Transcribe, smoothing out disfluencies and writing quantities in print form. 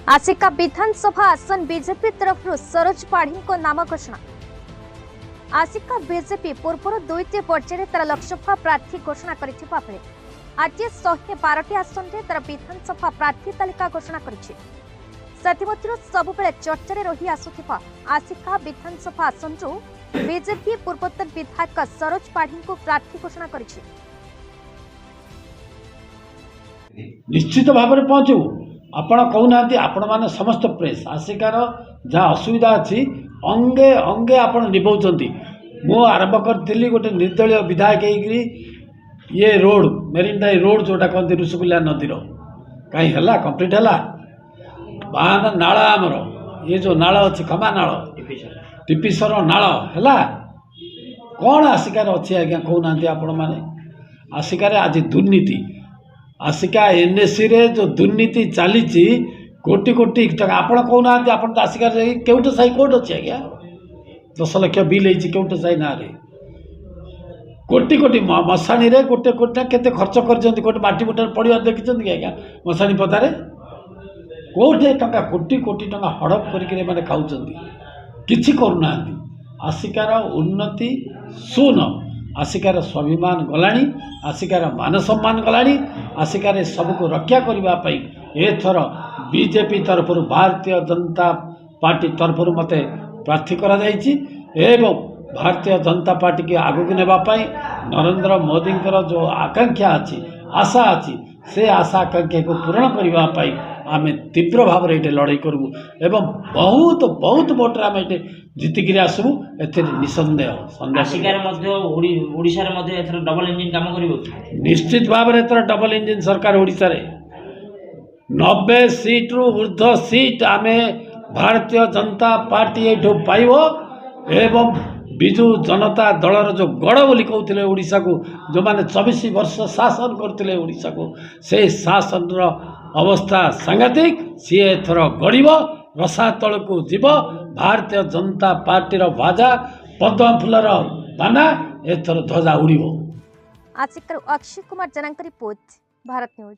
आसिका विधानसभा आसन बीजेपी तरफ सरोज पाढ़ी को नाम घोषणा। आसिका बीजेपी पूर्व दुईटी पर्यायर तार लोकसभा प्रार्थी घोषणा करिथिबा बेले आज 112टी आसन रे तार विधानसभा प्रार्थी तालिका घोषणा करिछि। सेथिमध्यरु सबुबेले चर्चारे रही आसुथिबा आसिका विधानसभा आसन रु बीजेपी पूर्वोत्तर विधायक सरोज पाढ़ी को प्रार्थी घोषणा करिछि। निश्चित भाव में पहुँचू आपण कहूना आपण मैंने समस्त प्रेस आसिकार जहाँ असुविधा अच्छी अंगे अंगे आपण निभाउछंती। मु आरंभ करी गोटे निर्दलीय विधायक होगी ये रोड मेरीन ड्राइव रोड जोटा कहते ऋषिकुल्या नदीर कहीं है कंप्लीट है बाहन नाला आमर ये जो नाला अच्छी खमा नाल टीपीसर नाल है कौन आसिकार अच्छी आज्ञा कहूना आपण मैंने आसिकार आज दुर्नीति आसिका एनएससी रे जो दुर्नीति चली कोटी कोटी टका आपण कहूना आपण तो आसिका केउट साई कोट अच्छे आज्ञा 10 लाख बिल केउट साई ना रे कोटी कोटी मशाणी रे गोटे कोटी केते खर्च कर गोटे माटी बोटार पड़ा देखी कि आज्ञा मशाणी पदारे कोटे टका कोटी कोटी टका हड़प करके खाऊँ किसी करूना आसिकार उन्नति शून आसिकार स्वाभिमान गलानी आसिकार मान सम्मान गलानी आसिकार सबको रक्षा करने एथर बीजेपी तरफ भारतीय जनता पार्टी तरफ मते प्रार्थी करा जायछि एवं भारतीय जनता पार्टी के आगक नेबापाई नरेंद्र मोदी जो आकांक्षा अच्छी आशा अच्छी से आशा आकांक्षा को पूरण करने आमे तीव्र भाव में ये लड़ाई करूँ एवं बहुत बहुत भोटर आम ये जीतिक आसबू ए निसंदेह डबल इंजिन काम कर निश्चित भाव में एथर डबल इंजिन सरकार ओडिशा रे 90 सीट रु ऊर्ध्व सीट आमे भारतीय जनता पार्टी ये पाइब एवं विजु जनता दलर जो गड़ बोली कहते ओडिशा को जो मैंने 24 वर्ष शासन करते ओडिशा को से शासन अवस्था सांघातिक सी एथर गड़ब रसा तल को जीव भारतीय जनता पार्टी बाजा पद्म फूलर बाना एथर ध्वजा उड़ब। आसिका अक्षय कुमार जनांक रिपोर्ट भारत न्यूज।